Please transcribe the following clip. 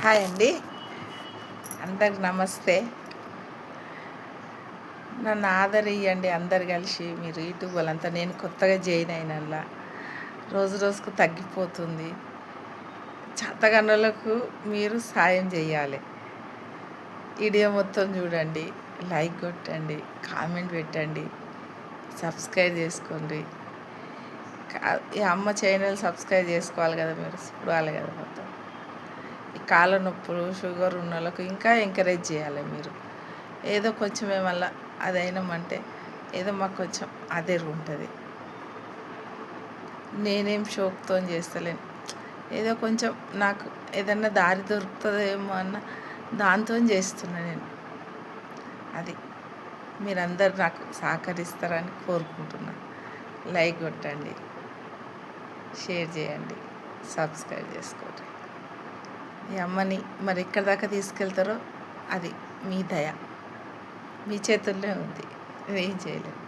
Hi అండి, అందరికి నమస్తే. నన్ను ఆదరియండి అందరు కలిసి. మీరు యూట్యూబ్ వాళ్ళంతా, నేను కొత్తగా జాయిన్ అయినలా రోజు రోజుకు తగ్గిపోతుంది. చేతగానోళ్ళకు మీరు సాయం చేయాలి. వీడియో మొత్తం చూడండి, లైక్ కొట్టండి, కామెంట్ పెట్టండి, సబ్స్క్రైబ్ చేసుకోండి. ఈ అమ్మ ఛానల్ సబ్స్క్రైబ్ చేసుకోవాలి కదా, మీరు చూడాలి కదా మొత్తం. ఈ కాళ్ళ నొప్పులు, షుగర్ ఉన్న వాళ్ళకు ఇంకా ఎంకరేజ్ చేయాలి మీరు. ఏదో కొంచెం ఏమన్నా అదైనామంటే ఏదో మాకు కొంచెం అదే ఉంటుంది. నేనేం షోక్తో చేస్తలేను, ఏదో కొంచెం నాకు ఏదన్నా దారి దొరుకుతుందేమో అన్న దాంతో చేస్తున్నా నేను. అది మీరందరూ నాకు సహకరిస్తారని కోరుకుంటున్నాను. లైక్ కొట్టండి, షేర్ చేయండి, సబ్స్క్రైబ్ చేసుకోండి. ఈ అమ్మని మరి ఎక్కడి దాకా తీసుకెళ్తారో అది మీ దయ, మీ చేతుల్లో ఉంది. ఏం చేయలేదు.